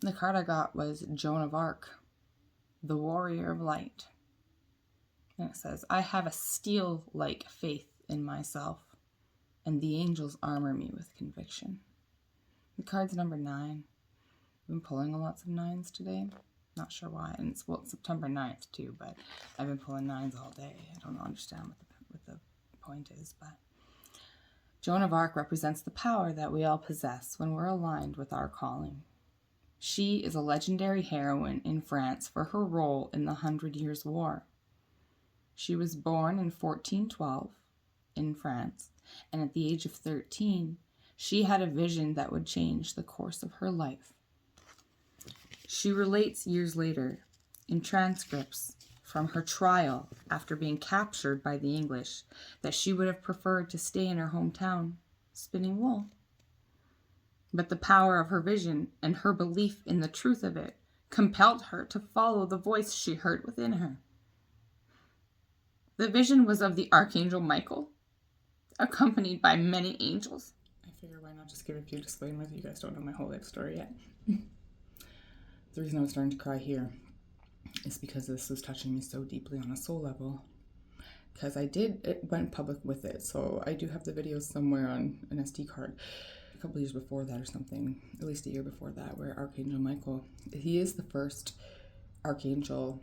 The card I got was Joan of Arc, the warrior of light. And it says, I have a steel-like faith in myself, and the angels armor me with conviction. The card's number 9. I've been pulling lots of 9s today. Not sure why. And it's September 9th too, but I've been pulling 9s all day. I don't understand what the point is, but Joan of Arc represents the power that we all possess when we're aligned with our calling. She is a legendary heroine in France for her role in the 100 Years' War. She was born in 1412 in France, and at the age of 13, she had a vision that would change the course of her life. She relates years later, in transcripts from her trial after being captured by the English, that she would have preferred to stay in her hometown, spinning wool. But the power of her vision and her belief in the truth of it compelled her to follow the voice she heard within her. The vision was of the Archangel Michael, accompanied by many angels. I figure why not just give a few disclaimers. You guys don't know my whole life story yet. The reason I was starting to cry here is because this was touching me so deeply on a soul level. Because it went public with it, so I do have the videos somewhere on an SD card. A couple years before that or something, at least a year before that, where Archangel Michael, he is the first archangel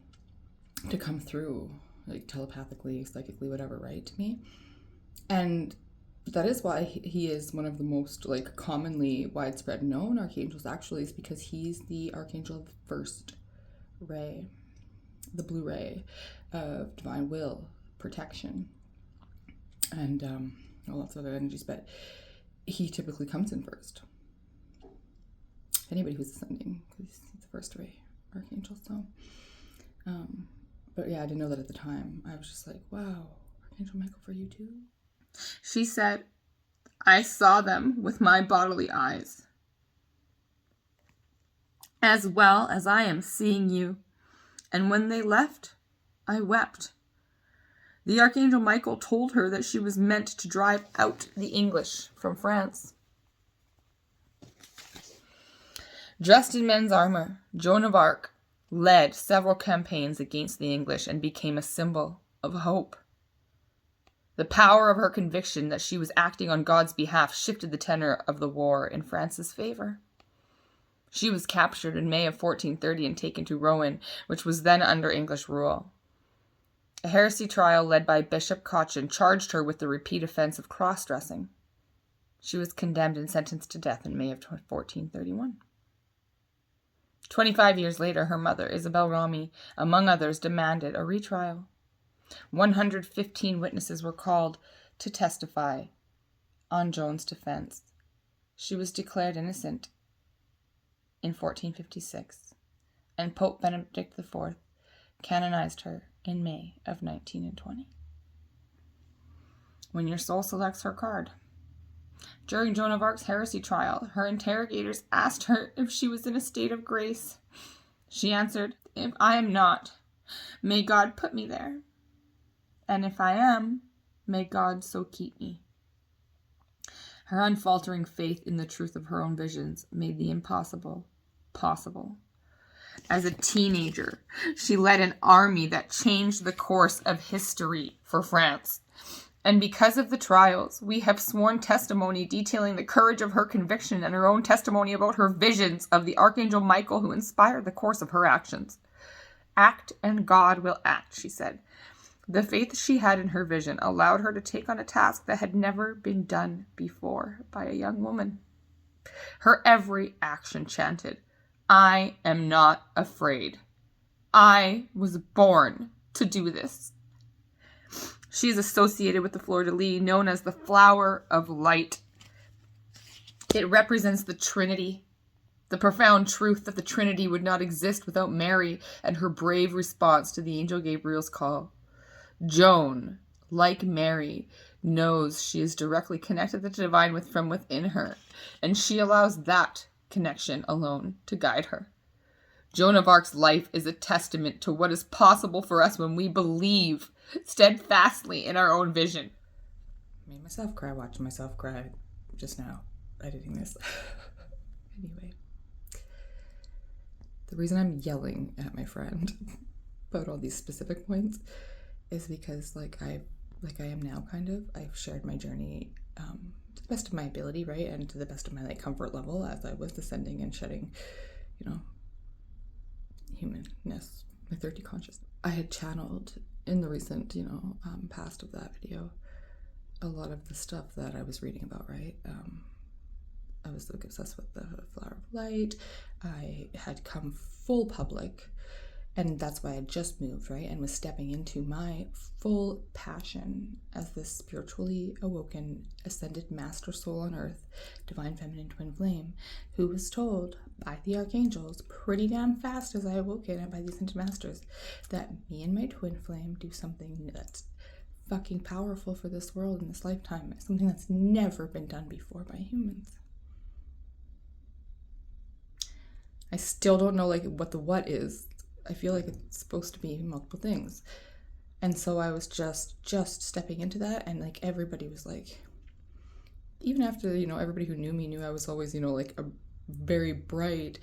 to come through, like telepathically, psychically, whatever, right, to me. And that is why he is one of the most commonly widespread known archangels, actually, is because he's the archangel of the first ray, the blue ray of divine will, protection, and lots of other energies, but he typically comes in first. Anybody who's ascending, because he's the first ray archangel. So, but yeah, I didn't know that at the time. I was just like, wow, Archangel Michael for you too? She said, I saw them with my bodily eyes, as well as I am seeing you. And when they left, I wept. The Archangel Michael told her that she was meant to drive out the English from France. Dressed in men's armor, Joan of Arc led several campaigns against the English and became a symbol of hope. The power of her conviction that she was acting on God's behalf shifted the tenor of the war in France's favor. She was captured in May of 1430 and taken to Rouen, which was then under English rule. A heresy trial led by Bishop Cochin charged her with the repeat offense of cross-dressing. She was condemned and sentenced to death in May of 1431. 25 years later, her mother, Isabel Rami, among others, demanded a retrial. 115 witnesses were called to testify on Joan's defense. She was declared innocent in 1456, and Pope Benedict IV canonized her in May of 1920. When your soul selects her card. During Joan of Arc's heresy trial, her interrogators asked her if she was in a state of grace. She answered, if I am not, may God put me there. And if I am, may God so keep me. Her unfaltering faith in the truth of her own visions made the impossible possible. As a teenager, she led an army that changed the course of history for France. And because of the trials, we have sworn testimony detailing the courage of her conviction and her own testimony about her visions of the Archangel Michael who inspired the course of her actions. Act and God will act, she said. The faith she had in her vision allowed her to take on a task that had never been done before by a young woman. Her every action chanted, I am not afraid. I was born to do this. She is associated with the fleur-de-lis, known as the flower of light. It represents the Trinity, the profound truth that the Trinity would not exist without Mary and her brave response to the angel Gabriel's call. Joan, like Mary, knows she is directly connected to the divine from within her, and she allows that connection alone to guide her. Joan of Arc's life is a testament to what is possible for us when we believe steadfastly in our own vision. I made myself cry watching myself cry just now, editing this. Anyway. The reason I'm yelling at my friend about all these specific points is because like I am now kind of, I've shared my journey to the best of my ability, right? And to the best of my like comfort level as I was descending and shedding, you know, humanness, my 30 consciousness. I had channeled in the recent, past of that video, a lot of the stuff that I was reading about, right? I was like obsessed with the flower of light. I had come full public, and that's why I just moved, right? And was stepping into my full passion as this spiritually awoken, ascended master soul on earth, divine feminine twin flame, who was told by the archangels pretty damn fast as I awoke in and by the ascended masters that me and my twin flame do something that's fucking powerful for this world in this lifetime, something that's never been done before by humans. I still don't know like what the what is. I feel like it's supposed to be multiple things. And so I was just stepping into that, and like everybody was like, even after, everybody who knew me knew I was always, like a very bright,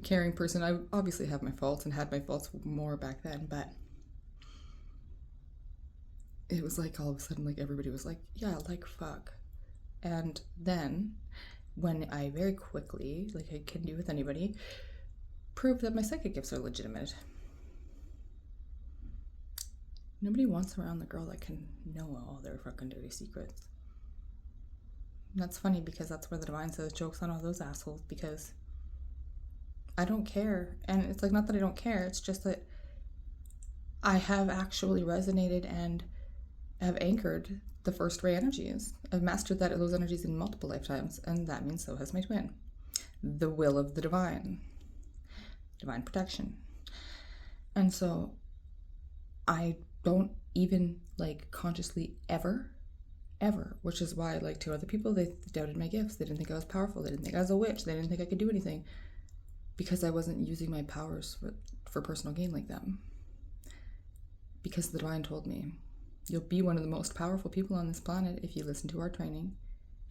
caring person. I obviously have my faults and had my faults more back then, but it was like all of a sudden like everybody was like, yeah, like fuck. And then when I very quickly, like I can do with anybody, proved that my psychic gifts are legitimate. Nobody wants around the girl that can know all their fucking dirty secrets. And that's funny because that's where the divine says joke's on all those assholes, because I don't care. And it's like, not that I don't care, it's just that I have actually resonated and have anchored the first ray energies. I've mastered those energies in multiple lifetimes, and that means so has my twin. The will of the divine protection. And so I don't even like consciously ever, which is why like to other people, they doubted my gifts. They didn't think I was powerful. They didn't think I was a witch. They didn't think I could do anything because I wasn't using my powers for personal gain like them. Because the divine told me, you'll be one of the most powerful people on this planet if you listen to our training.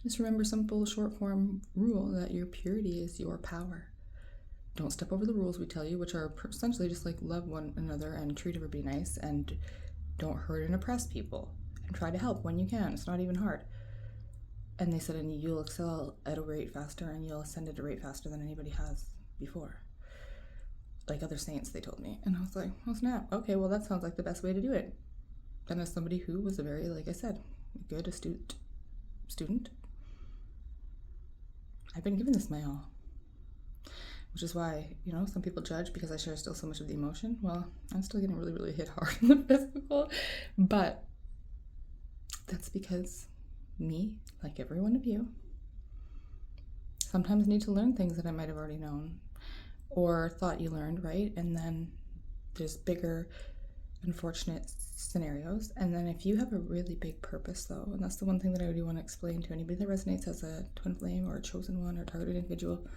Just remember simple short form rule that your purity is your power. Don't step over the rules we tell you, which are essentially just like love one another and treat everybody nice and don't hurt and oppress people and try to help when you can. It's not even hard. And they said, and you'll excel at a rate faster and you'll ascend at a rate faster than anybody has before. Like other saints, they told me. And I was like, oh snap. Okay, well that sounds like the best way to do it. And as somebody who was a very, like I said, good, astute student, I've been given this my all. Which is why, some people judge because I share still so much of the emotion. Well, I'm still getting really, really hit hard in the physical. But that's because me, like every one of you, sometimes need to learn things that I might have already known or thought you learned, right? And then there's bigger, unfortunate scenarios. And then if you have a really big purpose, though, and that's the one thing that I really want to explain to anybody that resonates as a twin flame or a chosen one or targeted individual,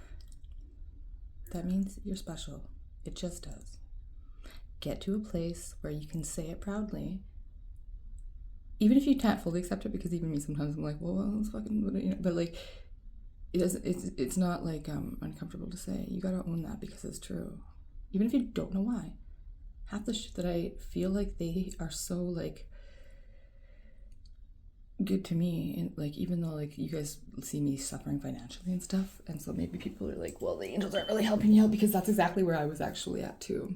that means you're special. It just does. Get to a place where you can say it proudly, even if you can't fully accept it, because even me sometimes I'm like, well, it's fucking, but like, it's not like uncomfortable to say. You gotta own that because it's true. Even if you don't know why. Half the shit that I feel like they are so like good to me, and like even though like you guys see me suffering financially and stuff, and so maybe people are like, well, the angels aren't really helping you out, because that's exactly where I was actually at too.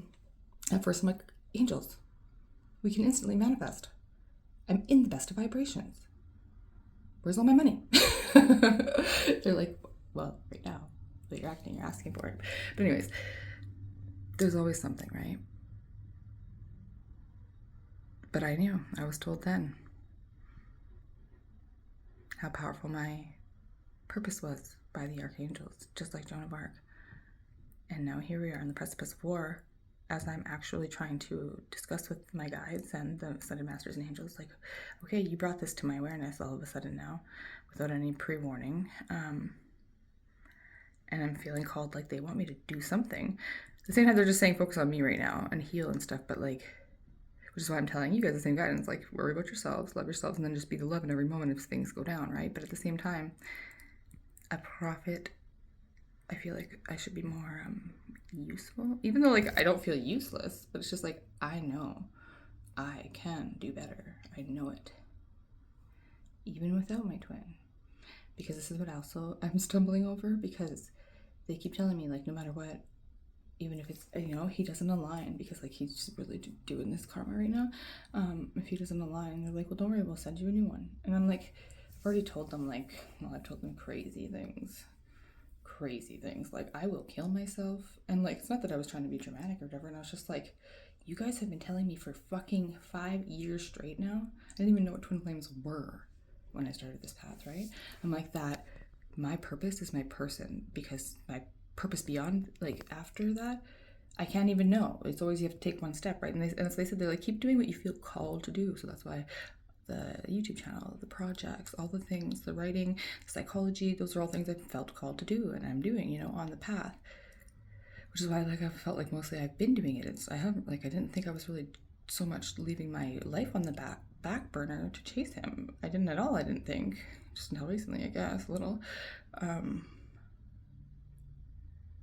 At first I'm like, angels, we can instantly manifest. I'm in the best of vibrations. Where's all my money? They're like, well, right now, but you're asking for it. But anyways, there's always something, right? But I knew, I was told then how powerful my purpose was by the archangels, just like Joan of Arc. And now here we are on the precipice of war, as I'm actually trying to discuss with my guides and the ascended masters and angels, like, okay, you brought this to my awareness all of a sudden now, without any pre-warning. And I'm feeling called, like they want me to do something. At the same time, they're just saying focus on me right now and heal and stuff, but like, which is why I'm telling you guys the same guidance, like worry about yourselves, love yourselves, and then just be the love in every moment if things go down, right? But at the same time, a prophet, I feel like I should be more useful. Even though, like, I don't feel useless, but it's just like, I know I can do better. I know it. Even without my twin. Because this is what also I'm stumbling over, because they keep telling me, like, no matter what, even if it's, you know, he doesn't align, because, like, he's just really doing this karma right now. If he doesn't align, they're like, well, don't worry, we'll send you a new one. And I'm like, I've already told them, like, well, I've told them crazy things. Like, I will kill myself. And, like, it's not that I was trying to be dramatic or whatever, and I was just like, you guys have been telling me for fucking 5 years straight now. I didn't even know what twin flames were when I started this path, right? I'm like, that my purpose is my person, because my purpose beyond, like, after that, I can't even know. It's always, you have to take one step, right? And as they said, they're like, keep doing what you feel called to do. So that's why the YouTube channel, the projects, all the things, the writing, the psychology, those are all things I felt called to do, and I'm doing, you know, on the path. Which is why, like, I felt like mostly I've been doing it. I haven't, like, I didn't think I was really so much leaving my life on the back burner to chase him. I didn't at all, I didn't think. Just until recently, I guess, a little.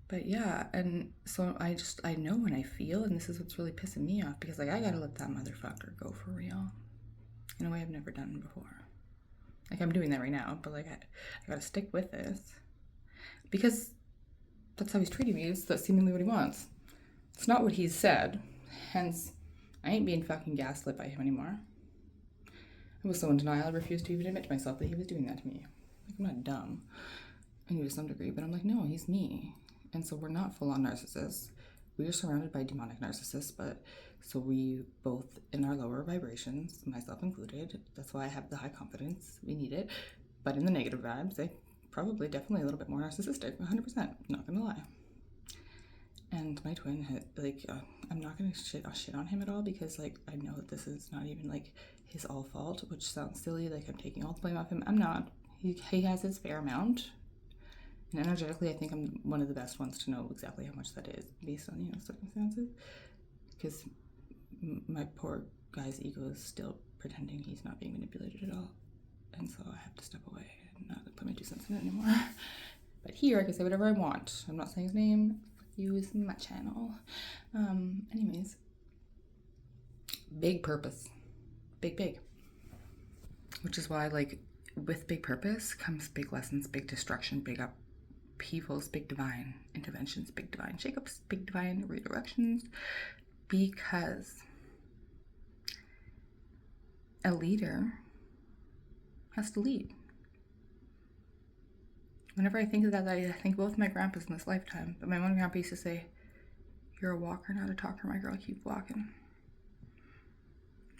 But yeah, and so I know when I feel, and this is what's really pissing me off, because, like, I gotta let that motherfucker go for real. In a way I've never done before. Like, I'm doing that right now, but, like, I gotta stick with this. Because that's how he's treating me. That's seemingly what he wants. It's not what he's said. Hence, I ain't being fucking gaslit by him anymore. I was so in denial, I refused to even admit to myself that he was doing that to me. Like, I'm not dumb. I knew to some degree, but I'm like, no, he's me. And so we're not full-on narcissists. We are surrounded by demonic narcissists, but so we both, in our lower vibrations, myself included, that's why I have the high confidence, we need it. But in the negative vibes, they probably definitely a little bit more narcissistic, 100%, not gonna lie. And my twin had, like, I'm not gonna shit on him at all, because, like, I know that this is not even, like, his all fault, which sounds silly, like I'm taking all the blame off him. I'm not. He has his fair amount. And energetically, I think I'm one of the best ones to know exactly how much that is, based on, you know, circumstances. Because my poor guy's ego is still pretending he's not being manipulated at all. And so I have to step away and not put my 2 cents in it anymore. But here, I can say whatever I want. I'm not saying his name. Fuck you, is my channel. Anyways. Big purpose. Big. Which is why, like, with big purpose comes big lessons, big destruction, big upheavals, big divine interventions, big divine shakeups, big divine redirections, because a leader has to lead. Whenever I think of that, I think both my grandpas in this lifetime, but my one grandpa used to say, you're a walker, not a talker, my girl, keep walking.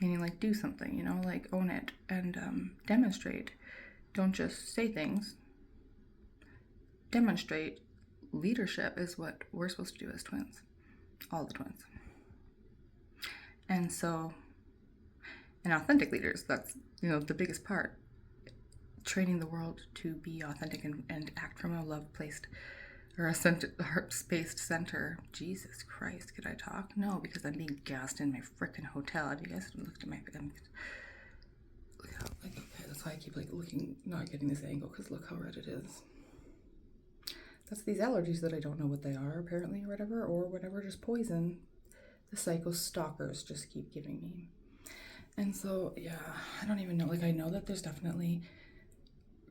Meaning, like, do something, you know, like, own it and demonstrate. Don't just say things. Demonstrate. Leadership is what we're supposed to do as twins. All the twins. And so, and authentic leaders, that's, you know, the biggest part. Training the world to be authentic and act from a love-placed or a heart-spaced center. Jesus Christ, could I talk? No, because I'm being gassed in my frickin' hotel. Have you guys looked at my... Look how, like, okay, that's why I keep, like, looking, not getting this angle, because look how red it is. That's these allergies that I don't know what they are, apparently, or whatever, just poison the psycho stalkers just keep giving me. And so, yeah, I don't even know. Like, I know that there's definitely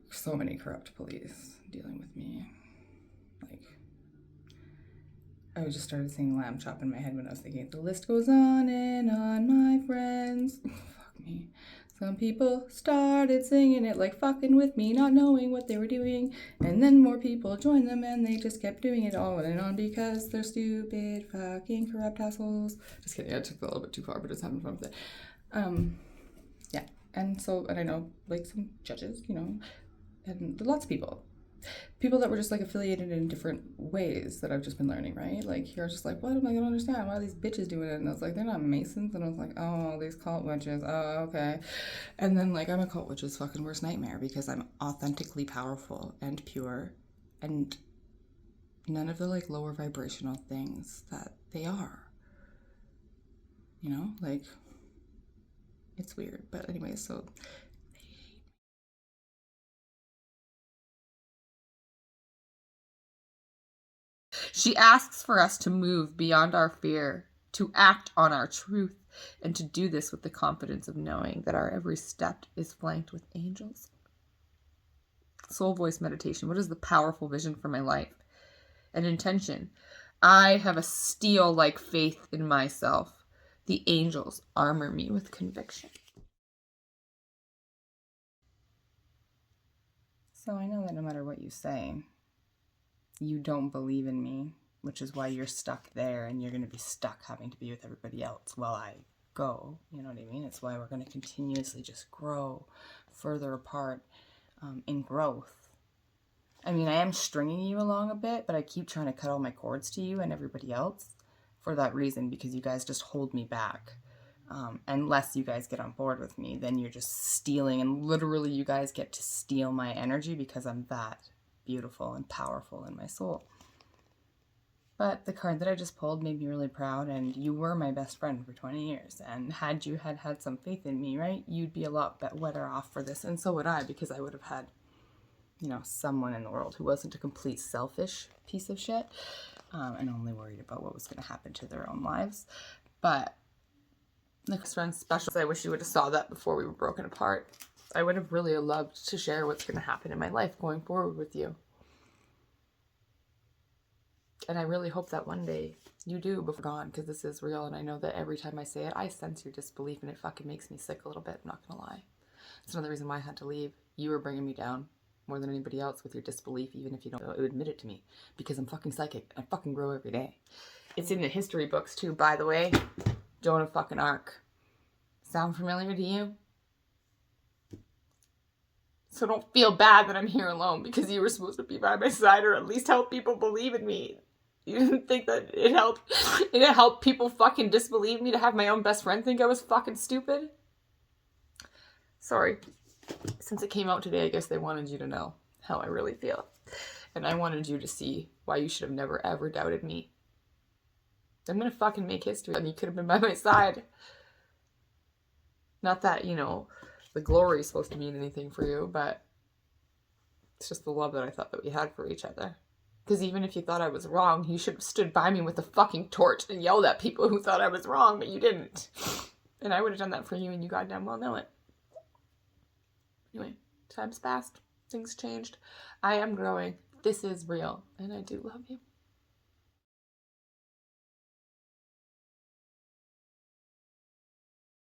so many corrupt police dealing with me. Like, I just started singing Lamb Chop in my head when I was thinking, the list goes on and on, my friends. Fuck me. Some people started singing it like fucking with me, not knowing what they were doing. And then more people joined them and they just kept doing it on and on because they're stupid, fucking corrupt assholes. Just kidding, I took it a little bit too far, but it's having fun with it. Yeah. And so, and I know, like, some judges, you know, and lots of people that were just, like, affiliated in different ways that I've just been learning, right? Like, you're just like, what am I gonna understand? Why are these bitches doing it? And I was like, they're not Masons. And I was like, oh, these cult witches. Oh, okay. And then, like, I'm a cult witch's fucking worst nightmare, because I'm authentically powerful and pure and none of the, like, lower vibrational things that they are. You know? Like, it's weird. But anyway, so... She asks for us to move beyond our fear, to act on our truth, and to do this with the confidence of knowing that our every step is flanked with angels. Soul voice meditation. What is the powerful vision for my life? An intention. I have a steel-like faith in myself. The angels armor me with conviction. So I know that no matter what you say, you don't believe in me, which is why you're stuck there and you're going to be stuck having to be with everybody else while I go. You know what I mean? It's why we're going to continuously just grow further apart in growth. I mean, I am stringing you along a bit, but I keep trying to cut all my cords to you and everybody else for that reason, because you guys just hold me back. Unless you guys get on board with me, then you're just stealing, and literally you guys get to steal my energy because I'm that beautiful and powerful in my soul. But the card that I just pulled made me really proud, and you were my best friend for 20 years. And had you had some faith in me, right, you'd be a lot better off for this. And so would I, because I would have had, you know, someone in the world who wasn't a complete selfish piece of shit and only worried about what was going to happen to their own lives. But the friend's special. I wish you would have saw that before we were broken apart. I would have really loved to share what's going to happen in my life going forward with you. And I really hope that one day you do before gone, because this is real. And I know that every time I say it, I sense your disbelief, and it fucking makes me sick a little bit. I'm not going to lie. It's another reason why I had to leave. You were bringing me down more than anybody else with your disbelief, even if you don't admit it to me, because I'm fucking psychic. I fucking grow every day. It's in the history books too, by the way. Joan of fucking Arc. Sound familiar to you? So don't feel bad that I'm here alone, because you were supposed to be by my side, or at least help people believe in me. You didn't think that it helped people fucking disbelieve me to have my own best friend think I was fucking stupid? Sorry. Since it came out today, I guess they wanted you to know how I really feel. And I wanted you to see why you should have never ever doubted me. I'm gonna fucking make history, and you could have been by my side. Not that, you know, the glory is supposed to mean anything for you, but it's just the love that I thought that we had for each other. Because even if you thought I was wrong, you should have stood by me with a fucking torch and yelled at people who thought I was wrong, but you didn't. And I would have done that for you, and you goddamn well know it. Anyway, time's passed. Things changed. I am growing. This is real. And I do love you.